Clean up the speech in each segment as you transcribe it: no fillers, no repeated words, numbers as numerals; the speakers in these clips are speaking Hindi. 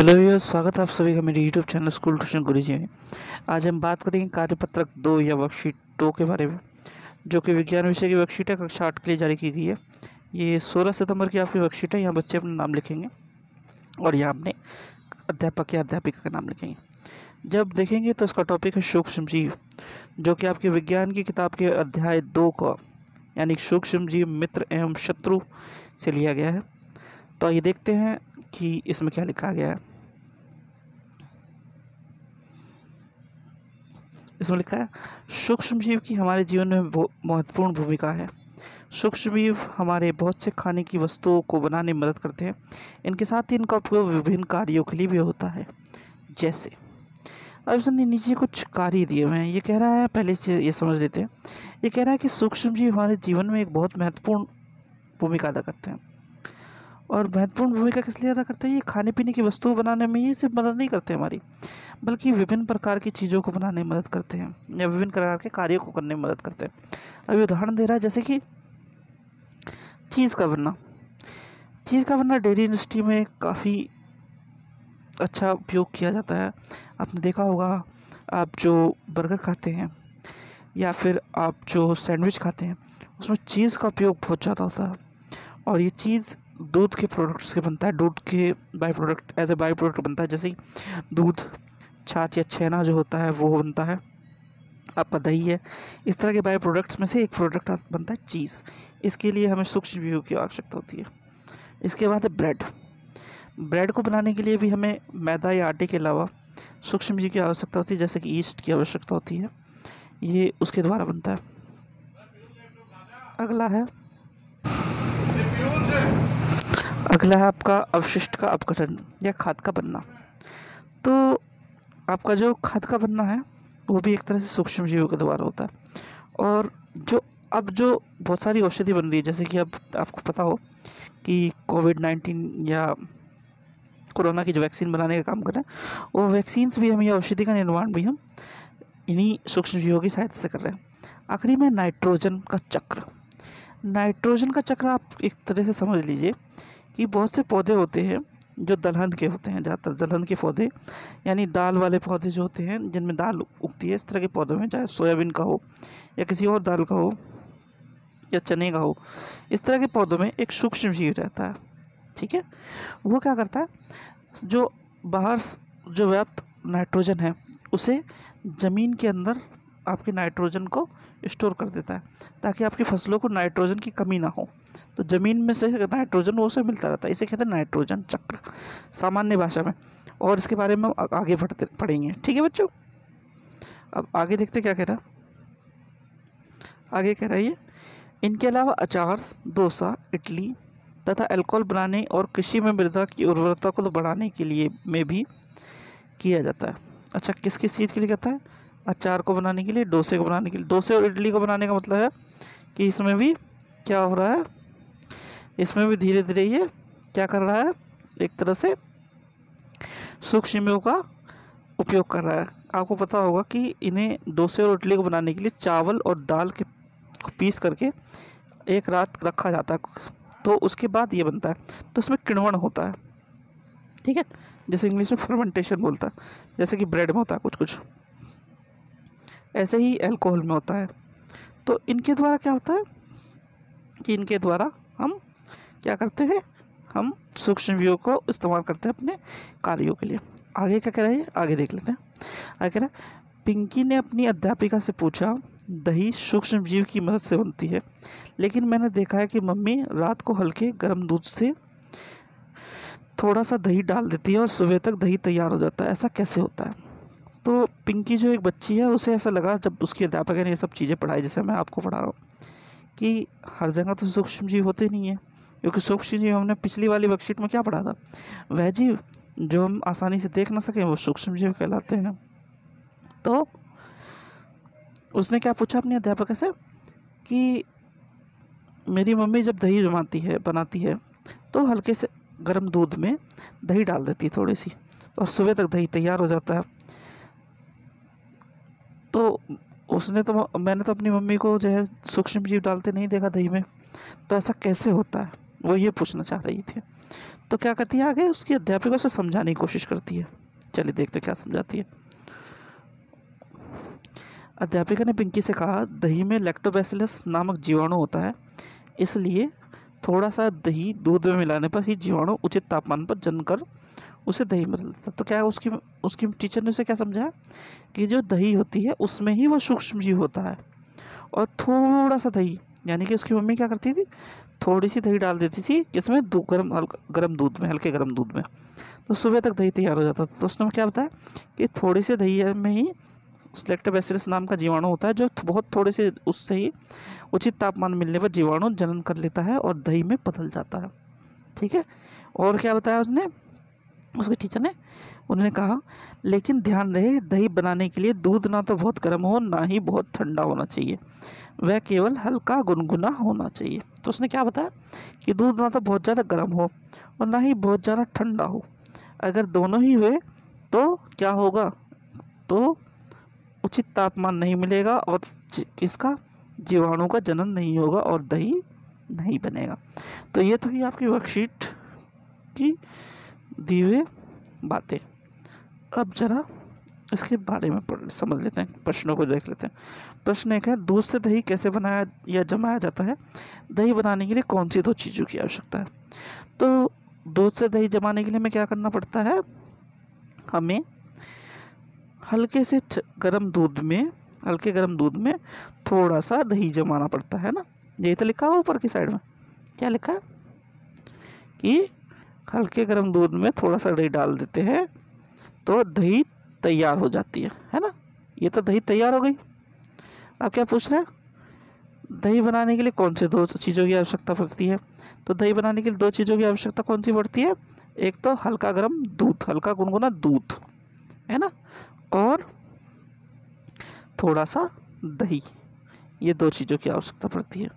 हेलो व्यूअर्स, स्वागत है आप सभी का मेरे यूट्यूब चैनल स्कूल ट्यूशन गुरुजी में। आज हम बात करेंगे कार्यपत्रक 2 या वर्कशीट 2 के बारे में, जो कि विज्ञान विषय की वर्कशीट है, कक्षा 8 के लिए जारी की गई है। ये 16 सितंबर की आपकी वर्कशीट है। यहाँ बच्चे अपना नाम लिखेंगे और यहाँ अपने अध्यापक या अध्यापिका का नाम लिखेंगे। जब देखेंगे तो इसका टॉपिक है सूक्ष्मजीव, जो कि आपके विज्ञान की किताब के अध्याय 2 का यानी सूक्ष्मजीव मित्र एवं शत्रु से लिया गया है। तो आइए देखते हैं कि इसमें क्या लिखा गया है। इसमें लिखा है, सूक्ष्मजीव की हमारे जीवन में महत्वपूर्ण भूमिका है। सूक्ष्मजीव हमारे बहुत से खाने की वस्तुओं को बनाने में मदद करते हैं। इनके साथ ही इनका उपयोग विभिन्न कार्यों के लिए भी होता है। जैसे अब इसने नीचे कुछ कार्य दिए हुए हैं। ये कह रहा है, पहले से ये समझ लेते हैं। ये कह रहा है कि सूक्ष्मजीव हमारे जीवन में एक बहुत महत्वपूर्ण भूमिका अदा करते हैं। और महत्वपूर्ण भूमिका किस लिए अदा करते हैं? ये खाने पीने की वस्तुओं बनाने में ये सिर्फ मदद नहीं करते हमारी, बल्कि विभिन्न प्रकार की चीज़ों को बनाने में मदद करते हैं या विभिन्न प्रकार के कार्यों को करने में मदद करते हैं। अभी उदाहरण दे रहा है, जैसे कि चीज़ का बनना। चीज़ का बनना डेयरी इंडस्ट्री में काफ़ी अच्छा उपयोग किया जाता है। आपने देखा होगा, आप जो बर्गर खाते हैं या फिर आप जो सैंडविच खाते हैं, उसमें चीज़ का उपयोग बहुत ज़्यादा होता है। और ये चीज़ दूध के प्रोडक्ट्स के बनता है, दूध के by product as a by product बनता है। जैसे कि दूध, छाछ या छेना जो होता है वो बनता है, आपका दही है। इस तरह के बाई प्रोडक्ट्स में से एक प्रोडक्ट बनता है चीज़। इसके लिए हमें सूक्ष्मजीवों की आवश्यकता होती है। इसके बाद है ब्रेड। ब्रेड को बनाने के लिए भी हमें मैदा या आटे के अलावा सूक्ष्मजीव की आवश्यकता होती है, जैसे कि ईस्ट की आवश्यकता होती है। ये उसके द्वारा बनता है। अगला है आपका अवशिष्ट का अपघटन या खाद का बनना। तो आपका जो खाद का बनना है वो भी एक तरह से सूक्ष्मजीवों के द्वारा होता है। और जो बहुत सारी औषधि बन रही है, जैसे कि अब आपको पता हो कि कोविड-19 या कोरोना की जो वैक्सीन बनाने का काम कर रहे हैं, वो वैक्सीन्स भी हम या औषधि का निर्माण भी हम इन्हीं सूक्ष्मजीवों की सहायता से कर रहे हैं। आखिरी में नाइट्रोजन का चक्र। नाइट्रोजन का चक्र आप एक तरह से समझ लीजिए कि बहुत से पौधे होते हैं जो दलहन के होते हैं, ज़्यादातर दलहन के पौधे यानी दाल वाले पौधे जो होते हैं जिनमें दाल उगती है, इस तरह के पौधों में, चाहे सोयाबीन का हो या किसी और दाल का हो या चने का हो, इस तरह के पौधों में एक सूक्ष्मजीव रहता है। ठीक है, वो क्या करता है, जो बाहर जो व्याप्त नाइट्रोजन है उसे ज़मीन के अंदर आपके नाइट्रोजन को स्टोर कर देता है, ताकि आपकी फसलों को नाइट्रोजन की कमी ना हो। तो ज़मीन में से नाइट्रोजन वो उसे मिलता रहता है। इसे कहते हैं नाइट्रोजन चक्र सामान्य भाषा में। और इसके बारे में हम आगे पढ़ेंगे। ठीक है बच्चों, अब आगे देखते क्या कह रहा है। आगे कह रहा है ये, इनके अलावा अचार, डोसा, इडली तथा अल्कोहल बनाने और कृषि में मृदा की उर्वरता को बढ़ाने के लिए में भी किया जाता है। अच्छा, किस किस चीज़ के लिए कहता है? अचार को बनाने के लिए, डोसे को बनाने के लिए। डोसे और इडली को बनाने का मतलब है कि इसमें भी क्या हो रहा है, इसमें भी धीरे धीरे ये क्या कर रहा है, एक तरह से सूक्ष्मजीवों का उपयोग कर रहा है। आपको पता होगा कि इन्हें डोसे और इडली को बनाने के लिए चावल और दाल के पीस करके एक रात रखा जाता है, तो उसके बाद ये बनता है। तो इसमें किण्वन होता है। ठीक है, जैसे इंग्लिश में फर्मेंटेशन बोलता है, जैसे कि ब्रेड में होता है कुछ कुछ, ऐसे ही अल्कोहल में होता है। तो इनके द्वारा क्या होता है कि इनके द्वारा हम क्या करते हैं, हम सूक्ष्मजीवों को इस्तेमाल करते हैं अपने कार्यों के लिए। आगे क्या कह रहा है, आगे देख लेते हैं। आगे कह रहा है, पिंकी ने अपनी अध्यापिका से पूछा, दही सूक्ष्मजीव की मदद से बनती है, लेकिन मैंने देखा है कि मम्मी रात को हल्के गर्म दूध से थोड़ा सा दही डाल देती है और सुबह तक दही तैयार हो जाता है। ऐसा कैसे होता है? तो पिंकी जो एक बच्ची है, उसे ऐसा लगा जब उसकी अध्यापक ने ये सब चीज़ें पढ़ाई, जैसे मैं आपको पढ़ा रहा हूँ, कि हर जगह तो सूक्ष्मजीव होते नहीं है, क्योंकि सूक्ष्मजीव हमने पिछली वाली वर्कशीट में क्या पढ़ा था, वह जीव जो हम आसानी से देख ना सकें वो सूक्ष्मजीव कहलाते हैं। तो उसने क्या पूछा अपनी अध्यापक से कि मेरी मम्मी जब दही बनाती है तो हल्के से गर्म दूध में दही डाल देती है थोड़ी सी, और सुबह तक दही तैयार हो जाता है। तो मैंने तो अपनी मम्मी को जो है सूक्ष्मजीव डालते नहीं देखा दही में, तो ऐसा कैसे होता है, वो ये पूछना चाह रही थी। तो क्या करती है, आगे उसकी अध्यापिका उसे समझाने की कोशिश करती है। चलिए देखते क्या समझाती है। अध्यापिका ने पिंकी से कहा, दही में लैक्टोबैसिलस नामक जीवाणु होता है, इसलिए थोड़ा सा दही दूध में मिलाने पर ही जीवाणु उचित तापमान पर जमकर उसे दही में बदल देता है। तो क्या उसकी उसकी टीचर ने उसे क्या समझाया कि जो दही होती है उसमें ही वो सूक्ष्म जीव होता है, और थोड़ा सा दही, यानी कि उसकी मम्मी क्या करती थी, थोड़ी सी दही डाल देती थी इसमें गर्म दूध में, हल्के गर्म दूध में, तो सुबह तक दही तैयार हो जाता था। तो उसने क्या बताया कि थोड़ी सी दही में ही लैक्टोबैसिलस नाम का जीवाणु होता है, जो बहुत थोड़े से उससे ही उचित तापमान मिलने पर जीवाणु जनन कर लेता है और दही में बदल जाता है। ठीक है, और क्या बताया उसने, उसके टीचर ने, उन्होंने कहा, लेकिन ध्यान रहे दही बनाने के लिए दूध ना तो बहुत गर्म हो ना ही बहुत ठंडा होना चाहिए, वह केवल हल्का गुनगुना होना चाहिए। तो उसने क्या बताया कि दूध ना तो बहुत ज़्यादा गर्म हो और ना ही बहुत ज़्यादा ठंडा हो, अगर दोनों ही हुए तो क्या होगा, तो उचित तापमान नहीं मिलेगा और इसका जीवाणु का जनन नहीं होगा और दही नहीं बनेगा। तो ये तो ही आपकी वर्कशीट की दी हुई बातें। अब जरा इसके बारे में समझ लेते हैं, प्रश्नों को देख लेते हैं। प्रश्न एक है, दूध से दही कैसे बनाया या जमाया जाता है, दही बनाने के लिए कौन सी दो चीज़ों की आवश्यकता है। तो दूध से दही जमाने के लिए हमें क्या करना पड़ता है, हमें हल्के गर्म दूध में थोड़ा सा दही जमाना पड़ता है ना। यही तो लिखा हुआ ऊपर की साइड में, क्या लिखा है कि हल्के गर्म दूध में थोड़ा सा दही डाल देते हैं तो दही तैयार हो जाती है ना। ये तो दही तैयार हो गई। अब क्या पूछ रहे हैं, दही बनाने के लिए कौन से दो चीज़ों की आवश्यकता पड़ती है। तो दही बनाने के लिए दो चीज़ों की आवश्यकता कौन सी पड़ती है, एक तो हल्का गर्म दूध, हल्का गुनगुना दूध, है ना, और थोड़ा सा दही, ये दो चीज़ों की आवश्यकता पड़ती है।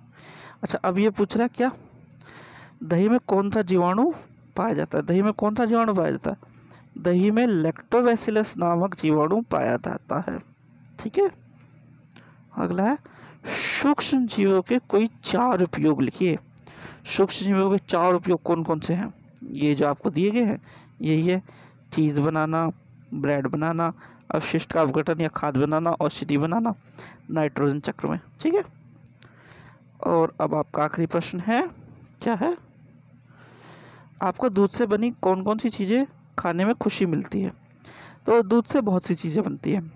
अच्छा, अब ये पूछ रहा है क्या, दही में कौन सा जीवाणु पाया जाता है। दही में कौन सा जीवाणु पाया जाता है, दही में लैक्टोबैसिलस नामक जीवाणु पाया जाता है। ठीक है, अगला है, सूक्ष्म जीवों के कोई 4 उपयोग लिखिए। सूक्ष्म जीवों के 4 उपयोग कौन कौन से हैं, ये जो आपको दिए गए हैं यही है, चीज़ बनाना, ब्रेड बनाना, अवशिष्ट का अपघटन या खाद बनाना, औषधि बनाना, नाइट्रोजन चक्र में। ठीक है, और अब आपका आखिरी प्रश्न है, क्या है, आपको दूध से बनी कौन कौन सी चीज़ें खाने में खुशी मिलती है। तो दूध से बहुत सी चीज़ें बनती हैं,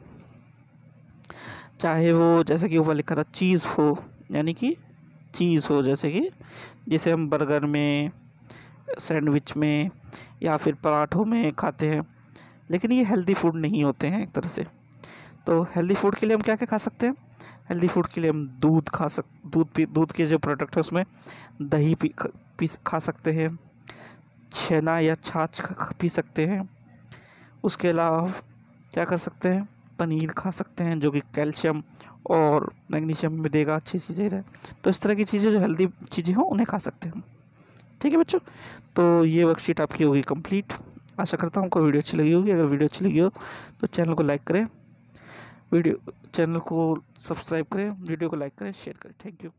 चाहे वो जैसे कि ऊपर लिखा था चीज़ हो, यानी कि चीज़ हो जैसे कि जिसे हम बर्गर में, सैंडविच में या फिर पराठों में खाते हैं, लेकिन ये हेल्दी फूड नहीं होते हैं एक तरह से। तो हेल्दी फूड के लिए हम क्या क्या खा सकते हैं, हेल्दी फूड के लिए हम दूध के जो प्रोडक्ट है उसमें दही खा सकते हैं, छेना या छाछ पी सकते हैं, उसके अलावा क्या कर सकते हैं, पनीर खा सकते हैं जो कि कैल्शियम और मैग्नीशियम में देगा, अच्छी चीज़ें है। तो इस तरह की चीज़ें जो हेल्दी चीज़ें हों उन्हें खा सकते हैं। ठीक है बच्चों, तो ये वर्कशीट आपकी होगी कंप्लीट। आशा करता हूँ आपको वीडियो अच्छी लगी होगी। अगर वीडियो अच्छी लगी हो तो चैनल को लाइक करें, चैनल को सब्सक्राइब करें, वीडियो को लाइक करें, शेयर करें। Thank you.